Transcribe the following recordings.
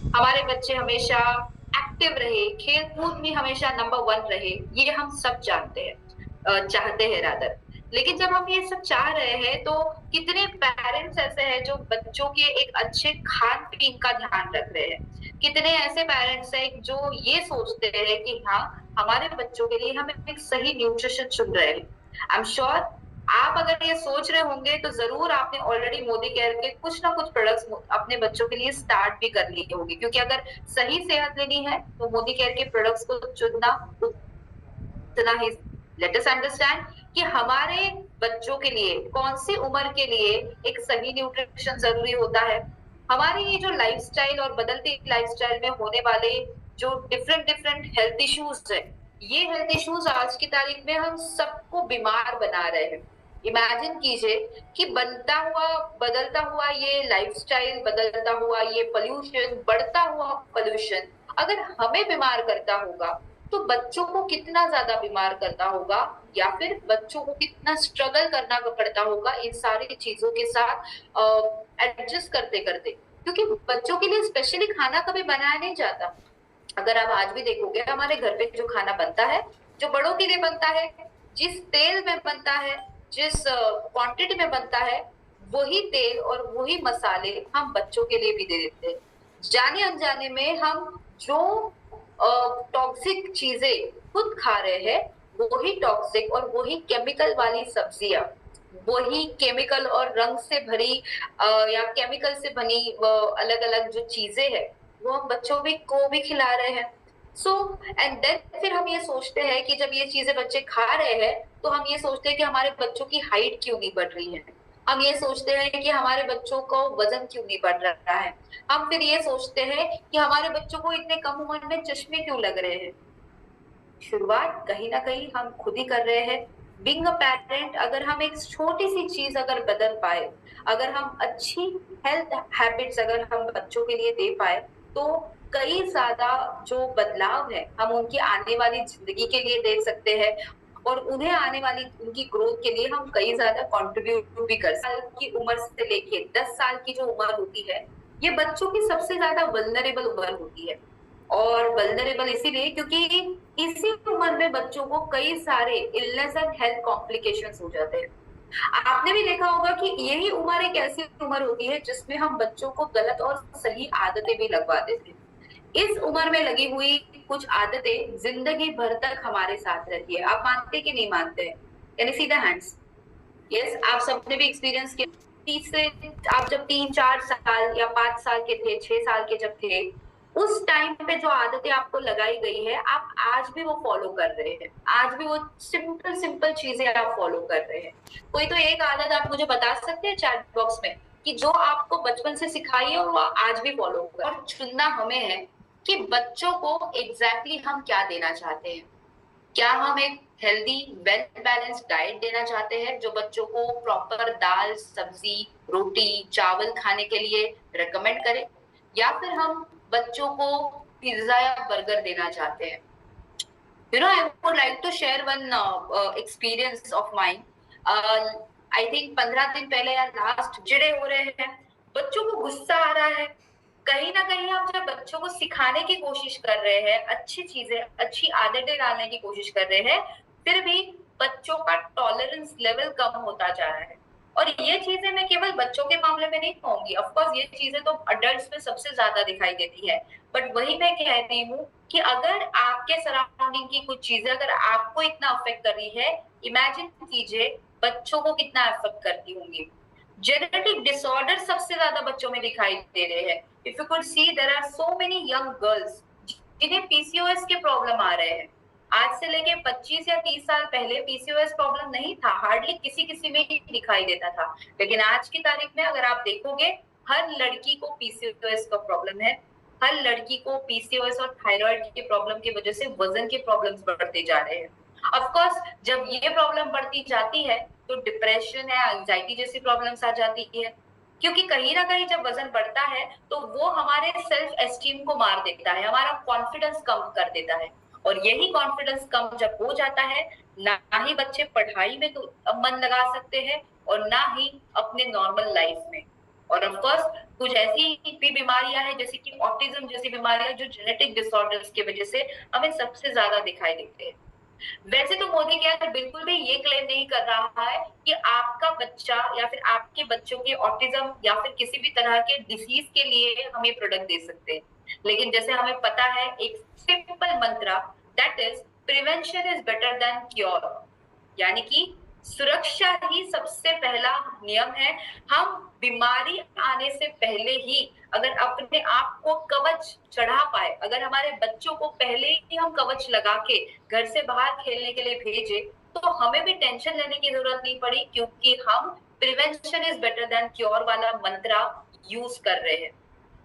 हमारे बच्चे हमेशा एक्टिव रहे, खेल कूद में हमेशा नंबर वन रहे, ये हम सब जानते हैं, चाहते हैं रादर। लेकिन जब हम ये सब चाह रहे हैं तो कितने पेरेंट्स ऐसे हैं जो बच्चों के एक अच्छे खान पीन का ध्यान रख रहे हैं। कितने ऐसे पेरेंट्स हैं जो ये सोचते हैं कि हाँ, हमारे बच्चों के लिए हम एक सही न्यूट्रिशन चुन रहे हैं। आई एम श्योर आप अगर ये सोच रहे होंगे तो जरूर आपने ऑलरेडी मोदी केयर के कुछ ना कुछ प्रोडक्ट्स अपने बच्चों के लिए स्टार्ट भी कर लिए होंगे, क्योंकि अगर सही सेहत लेनी है तो मोदी केयर के प्रोडक्ट्स को चुनना उतना ही। लेट अस अंडरस्टैंड कि हमारे बच्चों के लिए कौन सी उम्र के लिए एक सही न्यूट्रिशन जरूरी होता है। हमारी ये जो लाइफस्टाइल और बदलती लाइफस्टाइल में होने वाले जो डिफरेंट डिफरेंट हेल्थ इश्यूज है, ये हेल्थ इश्यूज आज की तारीख में हम सबको बीमार बना रहे हैं। इमेजिन कीजिए कि बनता हुआ बदलता हुआ ये लाइफस्टाइल, बदलता हुआ ये पोल्यूशन, बढ़ता हुआ पोल्यूशन अगर हमें बीमार करता होगा तो बच्चों को कितना ज्यादा बीमार करना होगा, या फिर बच्चों को कितना स्ट्रगल करना पड़ता होगा इन सारी चीजों के साथ एडजस्ट करते करते, क्योंकि बच्चों के लिए स्पेशली खाना कभी बनाया नहीं जाता। अगर आप आज भी देखोगे हमारे घर पे जो खाना बनता है, जो बड़ों के लिए बनता है, जिस तेल में बनता है, जिस क्वांटिटी में बनता है, वही तेल और वही मसाले हम बच्चों के लिए भी दे देते हैं। जाने अनजाने में हम जो टॉक्सिक चीजें खुद खा रहे हैं, वही टॉक्सिक और वही केमिकल वाली सब्जियां, वही केमिकल और रंग से भरी या केमिकल से बनी अलग अलग जो चीजें हैं, वो हम बच्चों भी को भी खिला रहे हैं। सो एंड देन फिर हम ये सोचते हैं कि जब ये चीजें बच्चे खा रहे हैं तो हम ये सोचते हैं कि हमारे बच्चों की हाइट क्यों नहीं बढ़ रही है। हम ये सोचते हैं कि हमारे बच्चों को वजन क्यों नहीं बढ़ रहा है। हम फिर ये सोचते हैं कि हमारे बच्चों को इतने कम उम्र में चश्मे क्यों लग रहे हैं। शुरुआत कहीं ना कहीं हम खुद ही कर रहे हैं। बीइंग अ पेरेंट, अगर हम एक छोटी सी चीज अगर बदल पाए, अगर हम अच्छी हेल्थ हैबिट्स अगर हम बच्चों के लिए दे पाए, तो कई ज्यादा जो बदलाव है हम उनकी आने वाली जिंदगी के लिए दे सकते हैं, और उन्हें आने वाली उनकी ग्रोथ के लिए हम कई ज्यादा कंट्रीब्यूट भी कर सकते हैं। साल की उम्र से लेके 10 साल की जो उम्र होती है, ये बच्चों की सबसे ज्यादा वल्नरेबल उम्र होती है। और वल्नरेबल इसीलिए क्योंकि इसी उम्र में बच्चों को कई सारे इलनेस एंड हेल्थ कॉम्प्लिकेशंस हो जाते हैं। आपने भी देखा होगा कि यही उम्र एक ऐसी उम्र होती है जिसमें हम बच्चों को गलत और सही आदतें भी लगवा देते हैं। इस उम्र में लगी हुई कुछ आदतें जिंदगी भर तक हमारे साथ रहती है। आप मानते कि नहीं मानते हैं? Can you see the hands? Yes, आप सबने भी एक्सपीरियंस किया। तीसरे, आप जब 3-4 साल या 5 साल के थे, 6 साल के जब थे, उस टाइम पे जो आदतें आपको लगाई गई है, आप आज भी वो फॉलो कर रहे हैं। आज भी वो सिंपल सिंपल चीजें आप फॉलो कर रहे हैं। कोई तो एक आदत आप मुझे बता सकते हैं चैट बॉक्स में कि जो आपको बचपन से सिखाई है और वो आज भी फॉलो कर। और चुनना हमें है कि बच्चों को एग्जैक्टली हम क्या देना चाहते हैं। क्या हम एक हेल्दी वेल बैलेंस डाइट देना चाहते हैं जो बच्चों को प्रॉपर दाल, सब्जी, रोटी, चावल खाने के लिए रेकमेंड करे, या फिर हम बच्चों को पिज्जा या बर्गर देना चाहते हैं। I would like to share one experience of mine. I think 15 दिन पहले या लास्ट चिड़े हो रहे हैं, बच्चों को गुस्सा आ रहा है। कहीं ना कहीं हम जब बच्चों को सिखाने की कोशिश कर रहे हैं, अच्छी चीजें, अच्छी आदतें डालने की कोशिश कर रहे हैं, फिर भी बच्चों का टॉलरेंस लेवल कम होता जा रहा है। और ये चीजें मैं केवल बच्चों के मामले में नहीं कहूंगी, ऑफ कोर्स ये चीजें तो अडल्ट्स में सबसे ज्यादा दिखाई देती है। बट वही मैं कह रही हूँ कि अगर आपके सराउंडिंग की कुछ चीजें अगर आपको इतना अफेक्ट कर रही है, इमेजिन कीजिए बच्चों को कितना अफेक्ट करती होंगी। जेनेटिक डिसऑर्डर सबसे ज्यादा बच्चों में दिखाई दे रहे हैं। If you could see, there are so many young girls जिन्हें पीसीओएस के प्रॉब्लम आ रहे हैं। आज से लेके 25 या 30 साल पहले पीसीओएस प्रॉब्लम नहीं था, हार्डली किसी किसी में ही दिखाई देता था। लेकिन आज की तारीख में अगर आप देखोगे, हर लड़की को पीसीओएस का प्रॉब्लम है। हर लड़की को पीसीओएस और थायराइड के प्रॉब्लम की वजह से वजन के प्रॉब्लम्स बढ़ते जा रहे हैं। ऑफ कोर्स जब ये प्रॉब्लम बढ़ती जाती है तो डिप्रेशन या एंजाइटी जैसी प्रॉब्लम्स आ जाती है, क्योंकि कहीं ना कहीं जब वजन बढ़ता है तो वो हमारे सेल्फ एस्टीम को मार देता है, हमारा कॉन्फिडेंस कम कर देता है। और यही कॉन्फिडेंस कम जब हो जाता है, ना ही बच्चे पढ़ाई में तो मन लगा सकते हैं और ना ही अपने नॉर्मल लाइफ में। और ऑफ कोर्स कुछ ऐसी भी बीमारियां हैं जैसे कि ऑटिज्म जैसी बीमारियां जो जेनेटिक डिसऑर्डर्स की वजह से हमें सबसे ज्यादा दिखाई देते हैं। वैसे तो मोदी क्या बिल्कुल भी ये क्लेम नहीं कर रहा है कि आपका बच्चा या फिर आपके बच्चों के ऑटिज्म या फिर किसी भी तरह के डिसीज के लिए हम ये प्रोडक्ट दे सकते हैं। लेकिन जैसे हमें पता है एक सिंपल मंत्र, that is prevention is better than cure, यानी कि सुरक्षा ही सबसे पहला नियम है। हम बीमारी आने से पहले ही अगर अपने आप को कवच चढ़ा पाए, अगर हमारे बच्चों को पहले ही हम कवच लगा के घर से बाहर खेलने के लिए भेजे, तो हमें भी टेंशन लेने की जरूरत नहीं पड़ी, क्योंकि हम prevention is better than cure वाला मंत्र यूज कर रहे हैं।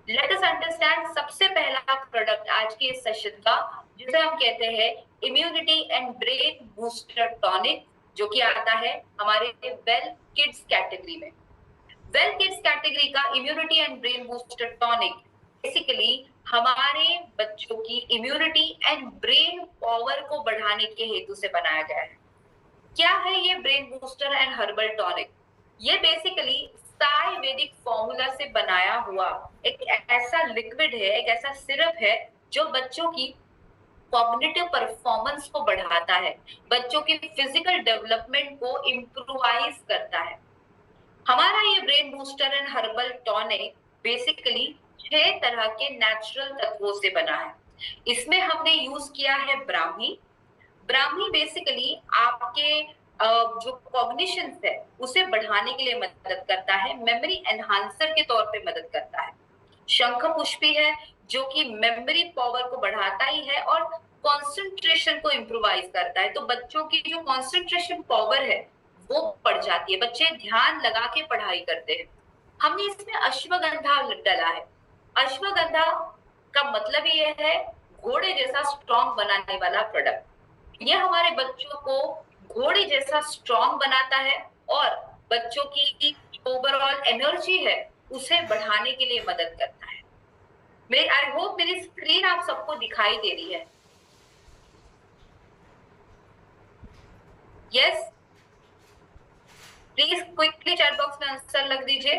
लेट अस अंडरस्टैंड सबसे पहला प्रोडक्ट आज के इस सेशन का, जिसे हम कहते हैं immunity and brain booster tonic, जो कि आता है हमारे वेल किड्स कैटेगरी में। वेल किड्स कैटेगरी का immunity and brain booster tonic basically हमारे बच्चों की इम्यूनिटी एंड ब्रेन पावर को बढ़ाने के हेतु से बनाया गया है। क्या है ये brain booster and herbal tonic? ये बेसिकली आयुर्वेदिक फॉर्मूला से बनाया हुआ एक ऐसा लिक्विड है, एक ऐसा सिरप है जो बच्चों की कॉग्निटिव परफॉर्मेंस को बढ़ाता है, बच्चों की फिजिकल डेवलपमेंट को इम्प्रूवाइज करता है। हमारा ये brain booster and herbal tonic basically 6 तरह के नेचुरल तत्वों से बना है। इसमें हमने यूज किया है ब्राह्मी। ब्राह्मी बेसिकली आपके जो कॉग्निशंस है उसे बढ़ाने के लिए मदद करता है, मेमोरी एनहांसर के तौर पे मदद करता है। शंख पुष्पी है जो कि मेमोरी पावर को बढ़ाता ही है और कंसंट्रेशन को इम्प्रोवाइज करता है। तो बच्चों की जो कंसंट्रेशन पावर है वो बढ़ जाती है, बच्चे ध्यान लगा के पढ़ाई करते हैं। हमने इसमें अश्वगंधा डाला है। अश्वगंधा का मतलब ये है घोड़े जैसा स्ट्रॉन्ग बनाने वाला प्रोडक्ट। ये हमारे बच्चों को घोड़े जैसा स्ट्रॉन्ग बनाता है और बच्चों की ओवरऑल एनर्जी है उसे बढ़ाने के लिए मदद करता है। आई होप मेरी स्क्रीन आप सबको दिखाई दे रही है। Yes, please quickly chat box में आंसर लग दीजिए।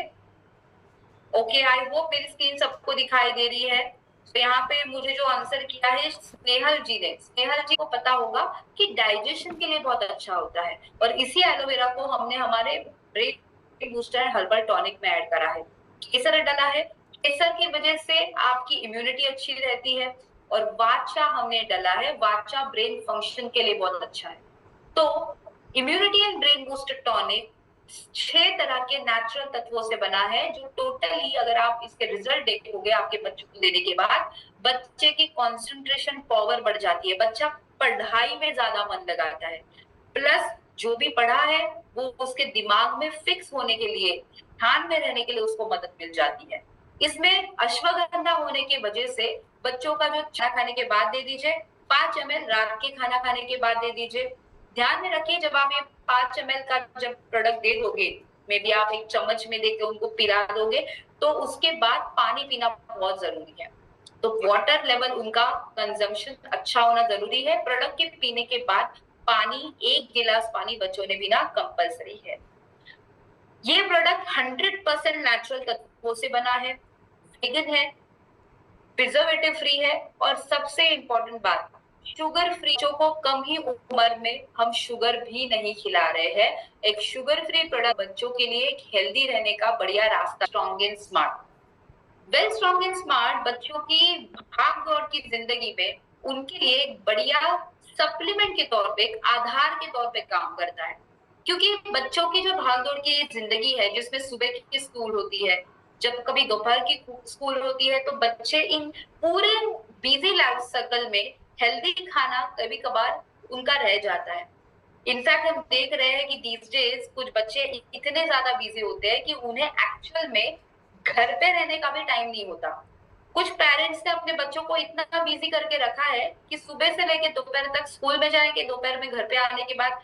ओके, आई होप मेरी स्क्रीन सबको दिखाई दे रही है। तो यहाँ पे मुझे जो आंसर किया है स्नेहल जी ने, स्नेहल जी को पता होगा कि डाइजेशन के लिए बहुत अच्छा होता है और इसी एलोवेरा को हमने हमारे ब्रेन बूस्टर हर्बल टॉनिक में ऐड करा है। केसर डाला है, केसर की वजह से आपकी इम्यूनिटी अच्छी रहती है। और वाचा हमने डाला है, वाचा ब्रेन फंक्शन के लिए बहुत अच्छा है। तो immunity and brain booster tonic 6 तरह के नेचुरल तत्वों से बना है, जो टोटली अगर आप इसके रिजल्ट देखोगे आपके बच्चों को देने के बाद, बच्चे की कंसंट्रेशन पावर बढ़ जाती है, बच्चा पढ़ाई में ज्यादा मन लगाता है, प्लस जो भी पढ़ा है वो उसके दिमाग में फिक्स होने के लिए, ध्यान में रहने के लिए उसको मदद मिल जाती है। इसमें अश्वगंधा होने की वजह से बच्चों का जो खाना खाने के बाद दे दीजिए, 5 ml रात के खाना खाने के बाद दे दीजिए। ध्यान में रखिए जब आप ये 5 ml का जब प्रोडक्ट दे दोगे, मे बी आप एक चम्मच में देके उनको पिला दोगे, तो उसके बाद पानी पीना बहुत जरूरी है। तो वाटर लेवल उनका कंजम्पशन अच्छा होना जरूरी है। प्रोडक्ट के पीने के बाद पानी 1 गिलास पानी बच्चों ने पीना कंपलसरी है। ये प्रोडक्ट 100% नेचुरल तत्वों से बना है, वेगन है, प्रिजर्वेटिव फ्री है और सबसे इंपॉर्टेंट बात, शुगर फ्री। बच्चों को कम ही उम्र में हम शुगर भी नहीं खिला रहे हैं। एक शुगर फ्री प्रोडक्ट बच्चों के लिए एक हेल्दी रहने का बढ़िया रास्ता। Strong and smart, well strong and smart बच्चों की भाग दौड़ की जिंदगी में उनके लिए एक बढ़िया सप्लीमेंट के तौर पे, एक आधार के तौर पे काम करता है। क्योंकि बच्चों की जो भाग दौड़ की जिंदगी है, जिसमें सुबह की स्कूल होती है, जब कभी दोपहर की स्कूल होती है, तो बच्चे इन पूरे बिजी लाइफ सर्कल में हेल्दी खाना कभी कभार उनका रह जाता है। इनफैक्ट हम देख रहे हैं कि दीज डेज कुछ बच्चे इतने ज्यादा बिजी होते हैं कि उन्हें एक्चुअल में घर पे रहने का भी टाइम नहीं होता। कुछ पेरेंट्स ने अपने बच्चों को इतना बिजी करके रखा है कि सुबह से लेके दोपहर तक स्कूल में जाएंगे, दोपहर में घर पे आने के बाद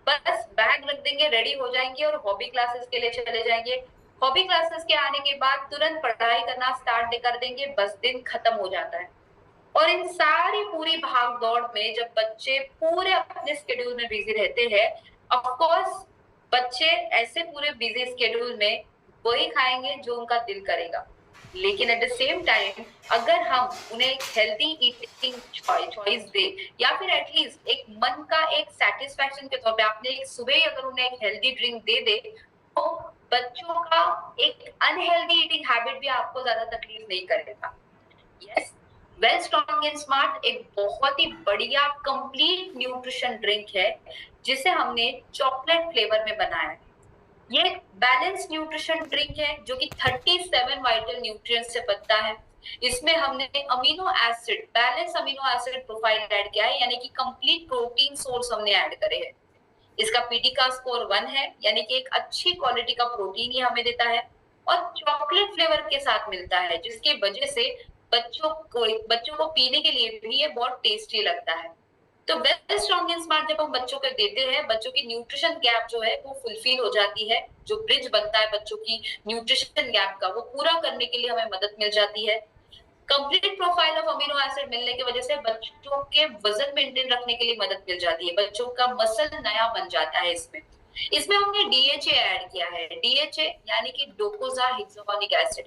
बस बैग रख देंगे, रेडी हो जाएंगे और हॉबी क्लासेस के लिए चले जाएंगे। हॉबी क्लासेस के आने के बाद तुरंत पढ़ाई करना स्टार्ट कर देंगे, बस दिन खत्म हो जाता है। और इन सारी पूरी भाग दौड़ में जब बच्चे पूरे अपने स्केड्यूल में बिजी रहते हैं, ऑफ कोर्स बच्चे ऐसे पूरे बिजी स्केड्यूल में वही खाएंगे जो उनका दिल करेगा। लेकिन एट द सेम टाइम अगर हम उन्हें एक हेल्दी ईटिंग चॉइस दे, या फिर एटलीस्ट एक मन का एक सेटिस्फैक्शन के तौर पे आपने एक सुबह ही अगर उन्हें एक हेल्दी ड्रिंक दे दे, तो बच्चों का एक अनहेल्दी ईटिंग हैबिट भी आपको ज्यादा तकलीफ नहीं करेगा। Yes, well strong and smart एक बहुत ही बढ़िया कंप्लीट न्यूट्रिशन ड्रिंक है जिसे हमने चॉकलेट फ्लेवर में बनाया है। ये एक बैलेंस न्यूट्रिशन ड्रिंक है जो कि 37 वाइटल न्यूट्रिएंट्स से बनता है। इसमें हमने amino acid, balance amino acid profile add किया है, यानी कि कंप्लीट प्रोटीन सोर्स हमने ऐड करे हैं। इसका पीडी का स्कोर 1 है, यानी कि एक अच्छी क्वालिटी का प्रोटीन ये हमें देता है, और चॉकलेट फ्लेवर के साथ मिलता है, जिसकी वजह से बच्चों को पीने के लिए भी ये बहुत टेस्टी लगता है। तो वेल स्ट्रॉन्ग एंड स्मार्ट जब हम बच्चों को देते हैं, बच्चों की न्यूट्रिशन गैप जो है वो फुलफिल हो जाती है। जो ब्रिज बनता है बच्चों की न्यूट्रिशन गैप का, वो पूरा करने के लिए हमें मदद मिल जाती है। Complete profile of amino acid मिलने की वजह से बच्चों के वजन मेंटेन रखने के लिए मदद मिल जाती है, बच्चों का मसल नया बन जाता है। इसमें हमने डीएचए ऐड किया है। डीएचए यानी कि डोकोसाहेक्सोनिक एसिड।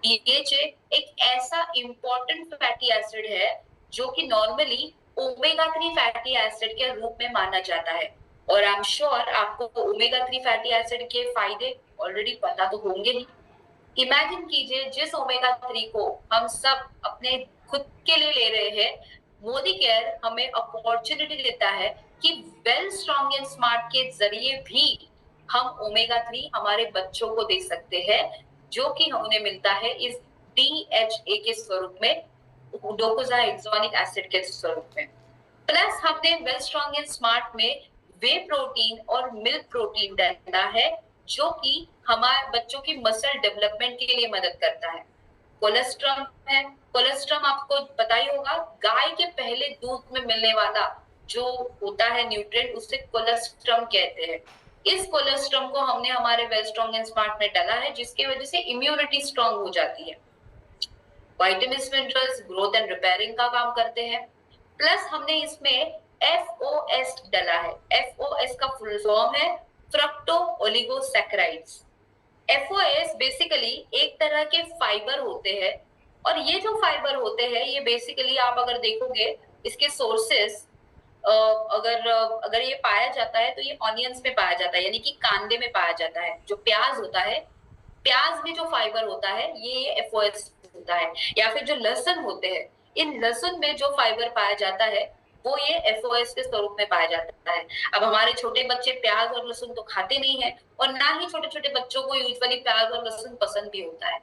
डीएचए एक ऐसा इंपॉर्टेंट फैटी एसिड है जो कि नॉर्मली ओमेगा 3 फैटी एसिड के रूप में माना जाता है। और आई एम श्योर आपको ओमेगा 3 फैटी एसिड के फायदे ऑलरेडी पता तो होंगे ही। इमेजिन कीजिए, जिस ओमेगा 3 को हम सब अपने खुद के लिए ले रहे हैं, मोदी केयर हमें अपॉर्चुनिटी देता है कि वेल स्ट्रॉन्ग एंड स्मार्ट के जरिए भी हम ओमेगा 3 हमारे बच्चों को दे सकते हैं, जो कि उन्हें मिलता है इस डीएचए के स्वरूप में, डोकोसाहेक्सोनिक एसिड के स्वरूप में। प्लस हमने वेल स्ट्रॉन्ग एंड स्मार्ट में वे प्रोटीन और मिल्क प्रोटीन डाला है, जो कि हमारे बच्चों की मसल डेवलपमेंट के लिए मदद करता है। कोलेस्ट्रम है। कोलेस्ट्रम आपको पता ही होगा, गाय के पहले दूध में मिलने वाला जो होता है न्यूट्रिएंट, उसे कोलेस्ट्रम कहते हैं। इस कोलेस्ट्रम को हमने हमारे वेल स्ट्रॉन्ग एंड स्मार्ट में डाला है, जिसकी वजह से इम्यूनिटी स्ट्रांग हो जाती है। Vitamins minerals growth and repairing का काम करते हैं। प्लस हमने इसमें FOS डाला है। FOS का फुल फॉर्म है फ्रक्टो ओलिगोसैकेराइड्स। FOS बेसिकली एक तरह के फाइबर होते हैं, और ये जो फाइबर होते हैं ये बेसिकली आप अगर देखोगे इसके सोर्सेस, अगर ये पाया जाता है तो ये ऑनियंस में पाया जाता है, यानी कि कांदे में पाया जाता है। जो प्याज होता है, प्याज में जो फाइबर होता है ये FOS होता है। या फिर जो लहसुन होते हैं, इन लहसुन में जो फाइबर पाया जाता है वो ये FOS के स्वरूप में पाया जाता है। अब हमारे छोटे बच्चे प्याज और लहसुन तो खाते नहीं है, और ना ही छोटे छोटे बच्चों को यूजुअली प्याज और लहसुन पसंद भी होता है।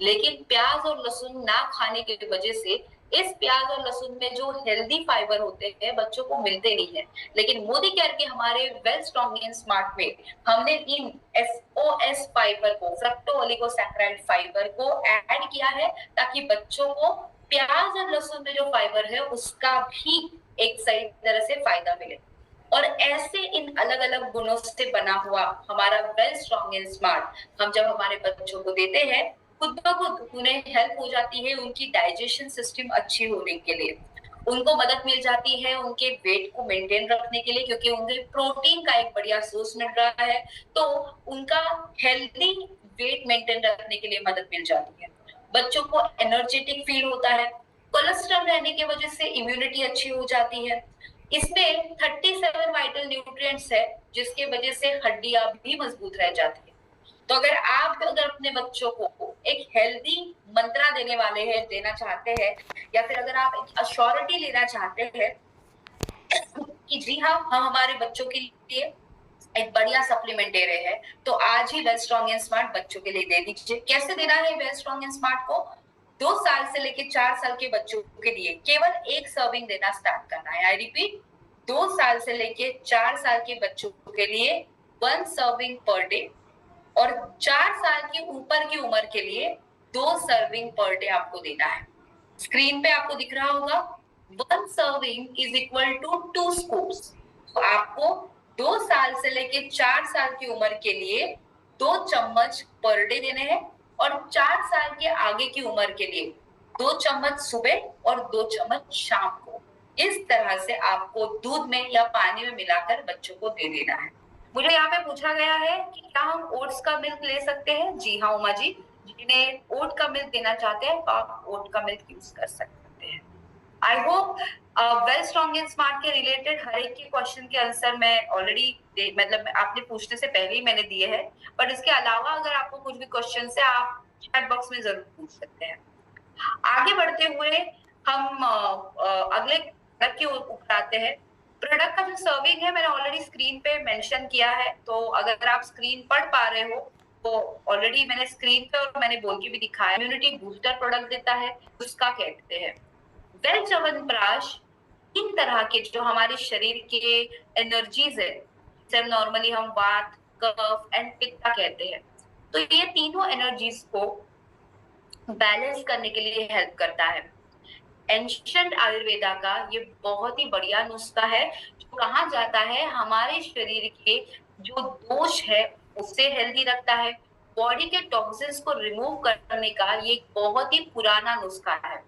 लेकिन प्याज और लहसुन ना खाने की वजह से इस प्याज और लहसुन में जो हेल्दी फाइबर होते हैं बच्चों को मिलते नहीं है। लेकिन मोदी केयर के हमारे वेल स्ट्रॉन्ग एंड स्मार्ट में हमने इन FOS फाइबर को, फ्रक्टो ओलिगोसैकेराइड फाइबर को ऐड किया है, ताकि बच्चों को प्याज और लहसुन में जो फाइबर है उसका भी एक सही तरह से फायदा मिले। और ऐसे इन अलग अलग गुणों से बना हुआ हमारा वेल स्ट्रॉन्ग एंड स्मार्ट हम जब हमारे बच्चों को देते हैं, खुद ब खुद उन्हें हेल्प हो जाती है उनकी डाइजेशन सिस्टम अच्छी होने के लिए। उनको मदद मिल जाती है उनके वेट को मेंटेन रखने के लिए, क्योंकि उन्हें प्रोटीन का एक बढ़िया सोर्स मिल रहा है, तो उनका हेल्दी वेट मेंटेन रखने के लिए मदद मिल जाती है। बच्चों को एनर्जेटिक फील होता है। कोलेस्ट्रॉल रहने की वजह से इम्यूनिटी अच्छी हो जाती है। इसमें 37 वाइटल न्यूट्रिएंट्स है, जिसके वजह से हड्डियां भी मजबूत रह जाती है। तो अगर अपने बच्चों को एक हेल्दी मंत्रा देना चाहते हैं, या फिर अगर आप एक अश्योरिटी लेना चाहते हैं कि जी हाँ, हम हमारे बच्चों के लिए एक बढ़िया सप्लीमेंट दे रहे हैं, तो आज ही वेल स्ट्रॉन्ग एंड स्मार्ट बच्चों के लिए दे दीजिए। कैसे देना है वेल स्ट्रॉन्ग एंड स्मार्ट को? 2 साल से लेकर 4 साल के बच्चों के लिए केवल एक सर्विंग देना स्टार्ट करना है। आई रिपीट, 2 साल से लेकर 4 साल के बच्चों के लिए 1 सर्विंग पर डे, और 4 साल के ऊपर की उम्र के लिए 2 सर्विंग पर डे आपको देना है। स्क्रीन पे आपको दिख रहा होगा 1 serving is equal to 2 scoops. तो आपको 2 साल से लेके 4 साल की उम्र के लिए 2 चम्मच पर डे देने हैं, और 4 साल के आगे की उम्र के लिए 2 चम्मच सुबह और 2 चम्मच शाम को। इस तरह से आपको दूध में या पानी में मिलाकर बच्चों को दे देना है। मुझे यहाँ पे पूछा गया है कि क्या हम ओट्स का मिल्क ले सकते हैं? जी हाँ उमा जी, जिन्हें ओट का मिल्क देना चाहते हैं तो आप ओट का मिल्क यूज कर सकते हैं। I hope well strong and smart के रिलेटेड हर एक के क्वेश्चन के आंसर मैं ऑलरेडी मतलब आपने पूछने से पहले ही मैंने दिए हैं, बट इसके अलावा अगर आपको कुछ भी क्वेश्चन है आप चैट बॉक्स में जरूर पूछ सकते हैं। आगे बढ़ते हुए हम अगले प्रोडक्ट के ऊपर आते हैं। प्रोडक्ट का जो सर्विंग है मैंने ऑलरेडी स्क्रीन पे मेंशन किया है, तो अगर आप स्क्रीन पढ़ पा रहे हो तो ऑलरेडी मैंने स्क्रीन पे और मैंने बोल के भी दिखाया। इम्यूनिटी बूस्टर प्रोडक्ट देता है, उसका कहते हैं वेल च्यवनप्राश। तीन तरह के जो हमारे शरीर के एनर्जीज है, जिसे नॉर्मली हम वात, कफ एंड पित्ता कहते हैं, तो ये तीनों एनर्जीज को बैलेंस करने के लिए हेल्प करता है। एंशिएंट आयुर्वेदा का ये बहुत ही बढ़िया नुस्खा है, जो कहा जाता है हमारे शरीर के जो दोष है उससे हेल्दी रखता है। बॉडी के टॉक्सिन्स को रिमूव करने का ये बहुत ही पुराना नुस्खा है।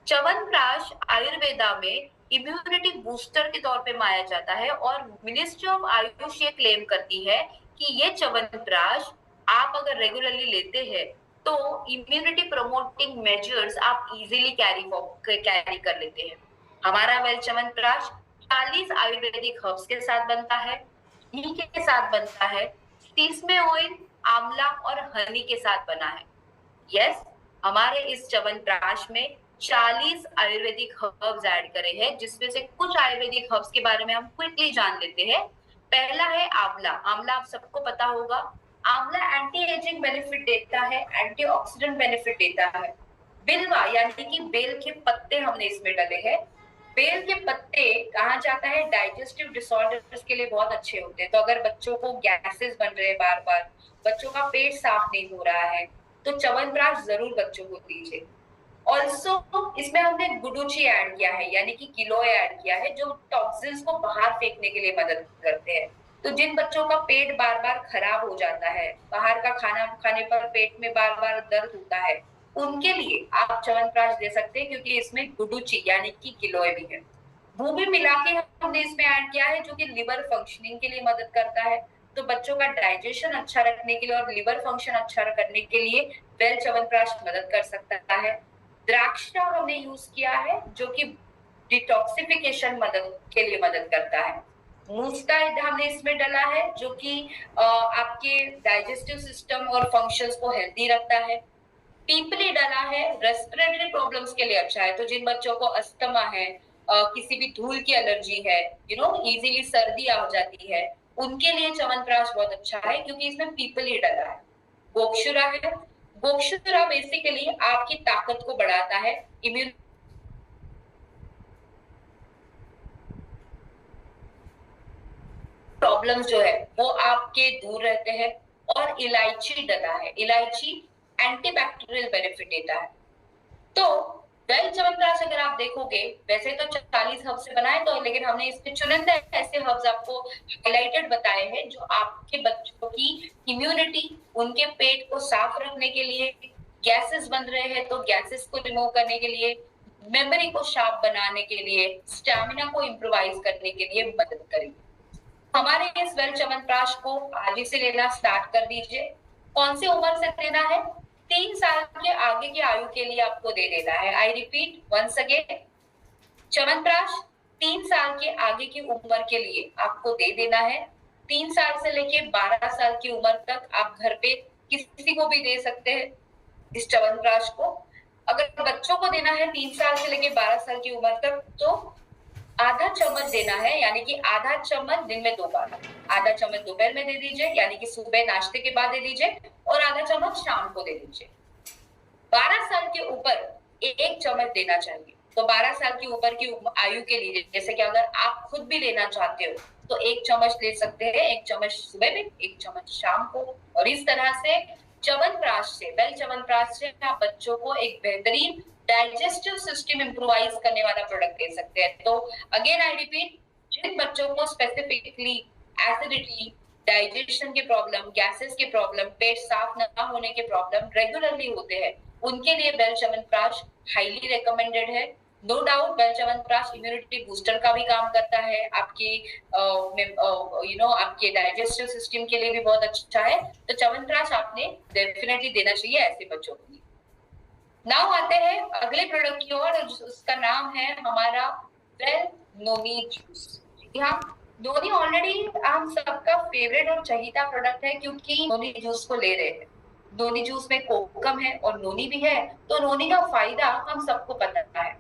च्यवनप्राश आयुर्वेदा में इम्यूनिटी बूस्टर के तौर पे माना जाता है और मिनिस्ट्री ऑफ आयुष ये क्लेम करती है कि ये च्यवनप्राश आप अगर रेगुलरली लेते हैं तो इम्यूनिटी प्रमोटिंग मेजर्स आप इजीली कैरी कर लेते हैं। हमारा वेल च्यवनप्राश 40 आयुर्वेदिक हर्ब्स के साथ बनता है, घी के साथ बनता है, सीसमे ऑयल, आंवला और हनी के साथ बना है। यस, हमारे इस च्यवनप्राश में 40 आयुर्वेदिक हर्ब्स ऐड करे हैं, जिसमें से कुछ आयुर्वेदिक हर्ब्स के बारे में हम क्विकली जान लेते हैं। पहला है आंवला। आंवला आप सबको पता होगा, आंवला एंटी एजिंग बेनिफिट देता है, एंटीऑक्सीडेंट बेनिफिट देता है। बिल्वा यानी कि बेल के पत्ते हमने इसमें डाले हैं। बेल के पत्ते कहा जाता है डाइजेस्टिव डिसऑर्डर्स के लिए बहुत अच्छे होते हैं, तो अगर बच्चों को गैसेस बन रहे हैं बार बार, बच्चों का पेट साफ नहीं हो रहा है, तो च्यवनप्राश जरूर बच्चों को दीजिए। ऑल्सो इसमें हमने गुडुची ऐड किया है, यानी कि गिलोय ऐड किया है, जो टॉक्सिन्स को बाहर फेंकने के लिए मदद करते हैं। तो जिन बच्चों का पेट बार बार खराब हो जाता है, बाहर का खाना खाने पर पेट में बार बार दर्द होता है, उनके लिए आप च्यवनप्राश दे सकते हैं, क्योंकि इसमें गुडुची यानी कि गिलोय भी है। भूमि मिला के हमने इसमें ऐड किया है, जो कि लिवर फंक्शनिंग के लिए मदद करता है। तो बच्चों का डाइजेशन अच्छा रखने के लिए और लिवर फंक्शन अच्छा करने के लिए वेल च्यवनप्राश मदद कर सकता है। द्राक्षा हमने यूज किया है, जो कि डिटॉक्सिफिकेशन मदद के लिए मदद करता है। मुस्ताइड हमने इसमें डाला है, जो कि आपके डाइजेस्टिव सिस्टम और फंक्शंस को हेल्दी रखता है। पीपली डाला है, रेस्पिरेटरी प्रॉब्लम्स के लिए अच्छा है, तो जिन बच्चों को अस्थमा है, किसी भी धूल की एलर्जी है, इजीली सर्दी आ जाती है, उनके लिए च्यवनप्राश बहुत अच्छा है, क्योंकि इसमें पीपली डाला है। गोक्षुरा है, गोक्षुरा बेसिकली आपकी ताकत को बढ़ाता है, इम्यून प्रॉब्लम्स जो है वो आपके दूर रहते हैं। और इलायची डला है, इलायची एंटीबैक्टीरियल बेनिफिट देता है। तो वेल च्यवनप्राश अगर आप देखोगे, वैसे तो 40 हर्ब्स से बना है, तो लेकिन हमने इसमें चुनिंदा ऐसे हर्ब्स आपको हाइलाइटेड बताए हैं, जो आपके बच्चों की इम्यूनिटी, उनके पेट को साफ रखने के लिए, गैसेस बन रहे हैं तो गैसेस को रिमूव करने के लिए, मेमोरी को शार्प बनाने के लिए, स्टैमिना को इम्प्रोवाइज करने के लिए मदद करेगी। हमारे इस वेल च्यवनप्राश को आज ही से लेना स्टार्ट कर दीजिए। कौन सी उम्र से देना है? 3 साल के आगे की आयु के लिए आपको दे देना है। I repeat once again, chyawanprash 3 साल के आगे की उम्र के लिए आपको दे देना है। 3 साल से लेके 12 साल की उम्र तक आप घर पे किसी को भी दे सकते हैं इस च्यवनप्राश को। अगर बच्चों को देना है 3 साल से लेके 12 साल की उम्र तक, तो आधा चम्मच देना है, यानी कि आधा चम्मच दिन में 2 बार। आधा चम्मच दोपहर में दे दीजिए, यानी कि सुबह नाश्ते के बाद दे दीजिए, और आधा चम्मच शाम को दे दीजिए। 12 साल के ऊपर 1 चम्मच देना चाहिए। तो 12 साल की ऊपर की आयु के लिए, जैसे कि अगर आप खुद भी लेना चाहते हो तो 1 चम्मच ले सकते हैं, 1 चम्मच सुबह में, 1 चम्मच शाम को। और इस तरह से च्यवनप्राश से, वेल च्यवनप्राश से आप बच्चों को एक बेहतरीन डाइजेस्टिव सिस्टम इंप्रूवाइज करने वाला प्रोडक्ट दे सकते हैं। तो अगेन आई रिपीट, जिन बच्चों को स्पेसिफिकली एसिडिटी, डाइजेशन के प्रॉब्लम, गैसेस के प्रॉब्लम, पेट साफ न होने के प्रॉब्लम रेगुलरली होते हैं, उनके लिए वेल च्यवनप्राश हाईली रिकमेंडेड है। No doubt well chyawanprash immunity booster का भी काम करता है, आपकी आपके डाइजेस्टिव सिस्टम के लिए भी बहुत अच्छा है। तो च्यवनप्राश आपने डेफिनेटली देना चाहिए ऐसे बच्चों को। नाउ आते हैं अगले प्रोडक्ट की ओर, उसका नाम है हमारा वेल नोनी जूस। हाँ, नोनी ऑलरेडी हम सबका फेवरेट और चहीता प्रोडक्ट है, क्योंकि नोनी जूस को ले रहे हैं। नोनी जूस में कोकम है और नोनी भी है, तो नोनी का फायदा हम सबको पता है।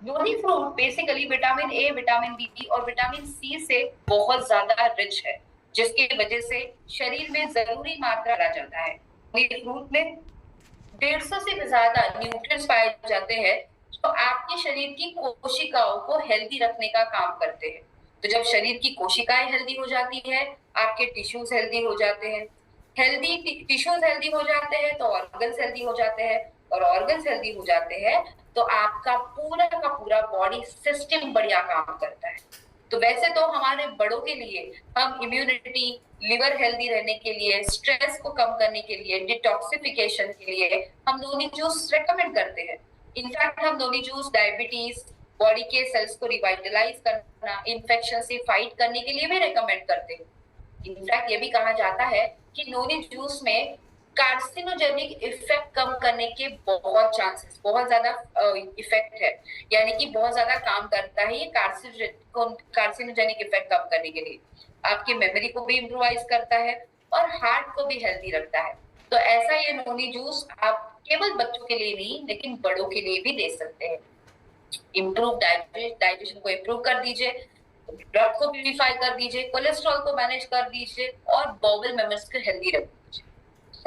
Noni fruit basically vitamin A, vitamin B और विटामिन सी से बहुत ज्यादा रिच है, जिसकी वजह से शरीर में जरूरी मात्रा आ जाता है। नोनी फ्रूट में 150 से भी ज्यादा न्यूट्रिएंट्स पाए जाते हैं, जो आपके शरीर की कोशिकाओं को हेल्दी रखने का काम करते हैं। तो जब शरीर की कोशिकाएं हेल्दी हो जाती है, आपके टिश्यूज हेल्दी हो जाते हैं। हेल्दी टिश्यूज हेल्दी हो जाते हैं तो ऑर्गन्स हेल्दी हो जाते हैं, और ऑर्गन्स हेल्दी हो जाते हैं तो आपका पूरा का पूरा बॉडी सिस्टम बढ़िया काम करता है। तो वैसे तो हमारे बड़ों के लिए हम इम्यूनिटी, लिवर हेल्दी रहने के लिए, स्ट्रेस को कम करने के लिए, डिटॉक्सिफिकेशन के लिए हम नोनी जूस रेकमेंड करते हैं। इनफैक्ट हम नोनी जूस डायबिटीज, बॉडी के सेल्स को रिवाइटलाइज करना, इन्फेक्शन से फाइट करने के लिए भी रेकमेंड करते हैं। इनफैक्ट ये भी कहा जाता है कि नोनी जूस में कार्सिनोजेनिक इफेक्ट कम करने के बहुत चांसेस, बहुत ज्यादा इफेक्ट है, यानी कि बहुत ज्यादा काम करता है ये कार्सिनोजेनिक इफेक्ट कम करने के लिए। आपकी मेमोरी को भी इम्प्रोवाइज करता है और हार्ट को भी हेल्दी रखता है। तो ऐसा ये नोनी जूस आप केवल बच्चों के लिए नहीं लेकिन बड़ों के लिए भी दे सकते हैं। इम्प्रूव डाइजेशन को इम्प्रूव कर दीजिए, ब्लड को प्यूरिफाई कर दीजिए, कोलेस्ट्रॉल को मैनेज कर दीजिए और बाउल मेमोरीज को हेल्दी रख दीजिए।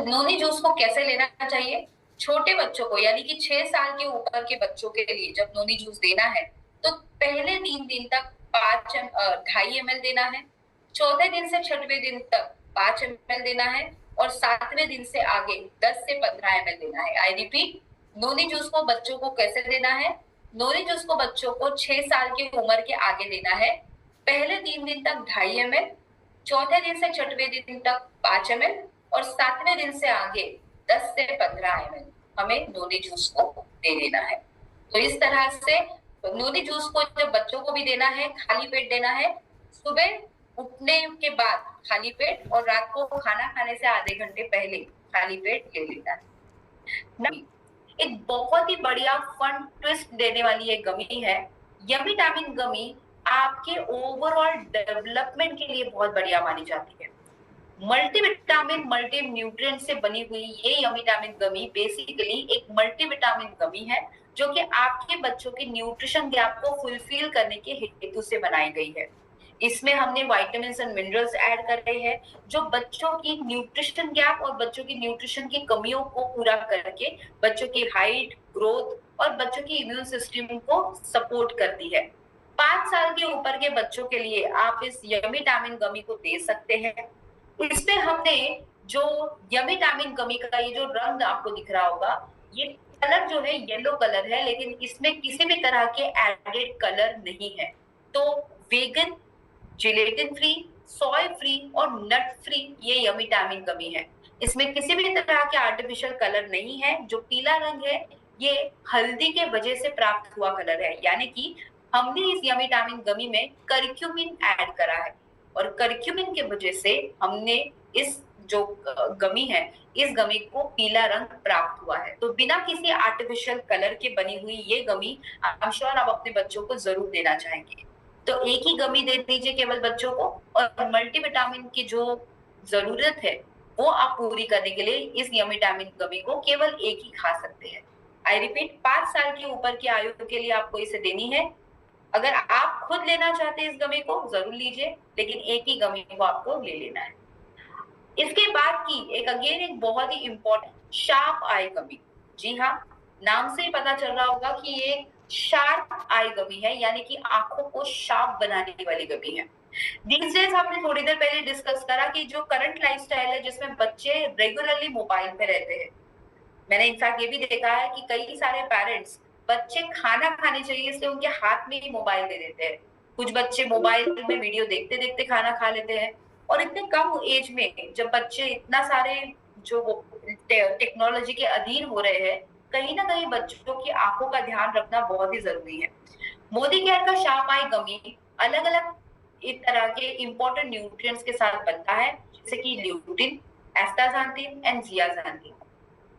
नोनी जूस को कैसे लेना चाहिए? छोटे बच्चों को यानी कि 6 साल के ऊपर के बच्चों के लिए जब नोनी जूस देना है तो पहले 3 दिन तक 2.5 ml देना है, चौथे दिन से 6वें दिन तक 5 ml देना है, और 7वें दिन से आगे 10 से 15 ml देना है। आई रिपीट, नोनी जूस को बच्चों को कैसे देना है? नोनी जूस को बच्चों को 6 साल की उम्र के आगे देना है, पहले 3 दिन तक 2.5 ml, चौथे दिन से 6वें दिन तक 5 ml, और 7वें दिन से आगे 10 से 15 ml हमें नोनी जूस को दे देना है। तो इस तरह से नोनी जूस को जब बच्चों को भी देना है, खाली पेट देना है, सुबह उठने के बाद खाली पेट और रात को खाना खाने से आधे घंटे पहले खाली पेट ले लेना है। एक बहुत ही बढ़िया फन ट्विस्ट देने वाली एक गमी है। यमिटामिन गमी आपके ओवरऑल डेवलपमेंट के लिए बहुत बढ़िया मानी जाती है। मल्टीविटामिन, मल्टी न्यूट्रिएंट से बनी हुई ये यमिटामिन गमी बेसिकली एक मल्टीविटामिन गमी है, जो कि आपके बच्चों के न्यूट्रिशन गैप को फुलफिल करने के हेतु से बनाई गई है। इसमें हमने विटामिन्स एंड मिनरल्स ऐड कर रहे हैं, जो बच्चों की न्यूट्रिशन गैप और बच्चों की न्यूट्रिशन की कमियों को पूरा करके बच्चों की हाइट, ग्रोथ और बच्चों की इम्यून सिस्टम को सपोर्ट करती है। 5 साल के ऊपर के बच्चों के लिए आप इस यमिटामिन गमी को दे सकते हैं। इसमें हमने जो यमिटामिन गमी का ये जो रंग आपको दिख रहा होगा, ये कलर जो है येलो कलर है, लेकिन इसमें किसी भी तरह के एडेड कलर नहीं है। तो वेगन, जिलेटिन फ्री, सोय फ्री और नट फ्री ये यमिटामिन गमी है। इसमें किसी भी तरह के आर्टिफिशियल कलर नहीं है। जो पीला रंग है ये हल्दी के वजह से प्राप्त हुआ कलर है, यानी कि हमने इस यमिटामिन गमी में करक्यूमिन ऐड करा है, और करक्यूमिन के वजह से हमने इस जो गमी है, इस गमी को पीला रंग प्राप्त हुआ है। तो बिना किसी आर्टिफिशियल कलर के बनी हुई ये गमी आई एम श्योर आप अपने बच्चों को जरूर देना चाहेंगे। तो एक ही गमी दे दीजिए केवल बच्चों को, और मल्टीविटामिन की जो जरूरत है वो आप पूरी करने के लिए इस यमिटामिन गमी को केवल एक ही खा सकते हैं। आई रिपीट, 5 साल के ऊपर की आयु के लिए आपको इसे देनी है। अगर आप खुद लेना चाहते हैं इस गमी को जरूर लीजिए, लेकिन एक ही गमी को आपको ले लेना है। इसके बाद की एक बहुत ही इंपॉर्टेंट शार्प आई गमी। जी हाँ, नाम से ही पता चल रहा होगा कि ये शार्प आई गमी है, यानी कि आंखों को शार्प बनाने वाली गमी है। दीज डेज हमने थोड़ी देर पहले डिस्कस करा कि जो करंट लाइफस्टाइल है जिसमें बच्चे रेगुलरली मोबाइल पे रहते हैं, मैंने इनफैक्ट ये भी देखा है कि कई सारे पेरेंट्स बच्चे खाना खाने चाहिए इसलिए उनके हाथ में ही मोबाइल दे देते हैं। कुछ बच्चे मोबाइल में वीडियो देखते देखते खाना खा लेते हैं, और इतने कम एज में जब बच्चे इतना सारे जो टेक्नोलॉजी के अधीन हो रहे हैं, कहीं ना कहीं बच्चों की आंखों का ध्यान रखना बहुत ही जरूरी है। मोदी केयर का शार्प आई गमी अलग अलग एक तरह के इंपॉर्टेंट न्यूट्रिएंट्स के साथ बनता है, जैसे कि ल्यूटिन, एस्टाक्सांथिन एंड जियाक्सांथिन।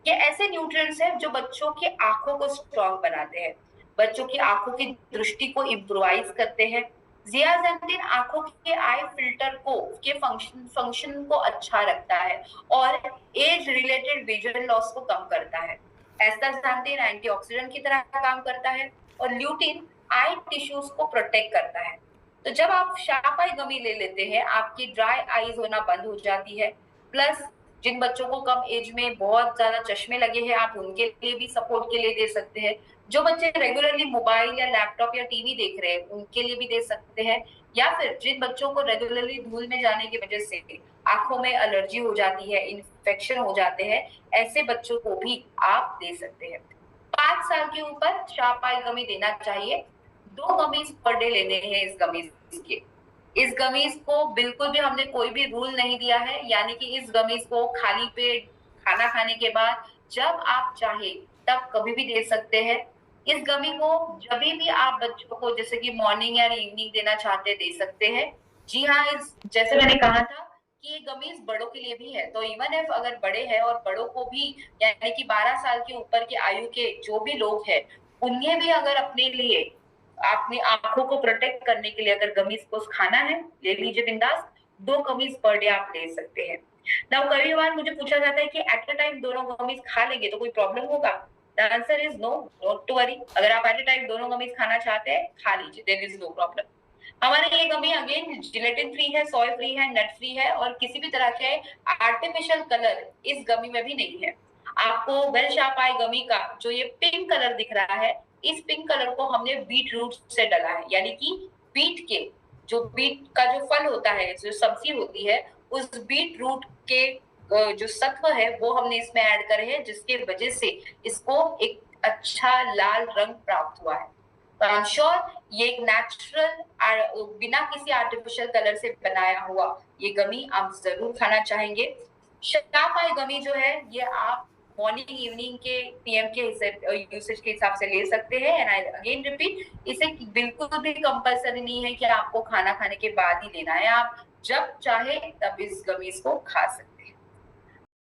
ये ऐसे न्यूट्रिएंट्स हैं जो बच्चों की आंखों को स्ट्रॉन्ग बनाते हैं, बच्चों की आंखों की दृष्टि को इम्प्रोवाइज करते हैं। जियाक्सांथिन आंखों के आई फिल्टर को के फंक्शन को अच्छा रखता है और एज रिलेटेड विजन लॉस को कम करता है। एस्टाक्सांथिन एंटीऑक्सीडेंट की तरह काम करता है और ल्यूटिन आई टिश्यूज को प्रोटेक्ट करता है। तो जब आप शार्प आई गमी ले लेते हैं, आपकी ड्राई आईज होना बंद हो जाती है। प्लस जिन बच्चों को कम एज में बहुत ज्यादा चश्मे लगे हैं, आप उनके लिए भी सपोर्ट के लिए दे सकते हैं। जो बच्चे रेगुलरली मोबाइल या लैपटॉप या टीवी देख रहे हैं, उनके लिए भी दे सकते हैं। या फिर जिन बच्चों को रेगुलरली धूल में जाने की वजह से आंखों में एलर्जी हो जाती है, इन्फेक्शन हो जाते हैं, ऐसे बच्चों को भी आप दे सकते हैं। 5 साल के ऊपर शार्प आई गमी देना चाहिए। 2 गमीज पर डे लेने हैं इस गमीज के। इस गमीज को बिल्कुल भी हमने कोई भी रूल नहीं दिया है, यानी कि इस गमीज को खाली पेट खाना खाने के बाद जब आप चाहे तब कभी भी दे सकते हैं। इस गमी को जब भी आप बच्चों को जैसे कि मॉर्निंग या इवनिंग देना चाहते हैं, दे सकते हैं। जी हाँ, इस जैसे मैंने कहा था कि ये गमीज बड़ों के लिए भी है, तो इवन इफ अगर बड़े हैं और बड़ों को भी यानी कि 12 साल के ऊपर की आयु के जो भी लोग हैं, उन्हें भी अगर अपने लिए अपनी आंखों को प्रोटेक्ट करने के लिए अगर गमीज को खाना है, ले लीजिए बिंदास। 2 गमीज पर डे आप ले सकते हैं। नाउ कई बार मुझे पूछा जाता है कि एट अ टाइम दोनों गमीज खा लेंगे तो कोई प्रॉब्लम होगा? The answer is no, not to worry. अगर आप एट अ टाइम दोनों गमीज खाना चाहते हैं, खा लीजिए, देयर इज नो प्रॉब्लम। हमारे ये गमी अगेन जिलेटिन फ्री है, सोय फ्री है, नट फ्री है और किसी भी तरह के आर्टिफिशियल कलर इस गमी में भी नहीं है। आपको वेल शार्प आई गमी का जो ये पिंक कलर दिख रहा है, इस पिंक कलर को हमने बीट रूट से डाला है, यानी कि बीट के जो बीट का जो फल होता है, जो सब्जी होती है, उस बीट रूट के जो सत्व है वो हमने इसमें ऐड करे हैं, जिसके वजह से इसको एक अच्छा लाल रंग प्राप्त हुआ है। तो आई एम श्योर ये एक नेचुरल बिना किसी आर्टिफिशियल कलर से बनाया हुआ ये गमी आप जरूर खाना चाहेंगे। शार्प आई गमी जो है ये आप मॉर्निंग इवनिंग के पीएम के यूसेज के हिसाब से ले सकते हैं। एंड आई अगेन रिपीट, इसे बिल्कुल भी कंपलसरी नहीं है कि आपको खाना खाने के बाद ही लेना है, आप जब चाहे तब इस गमीज को खा सकते हैं।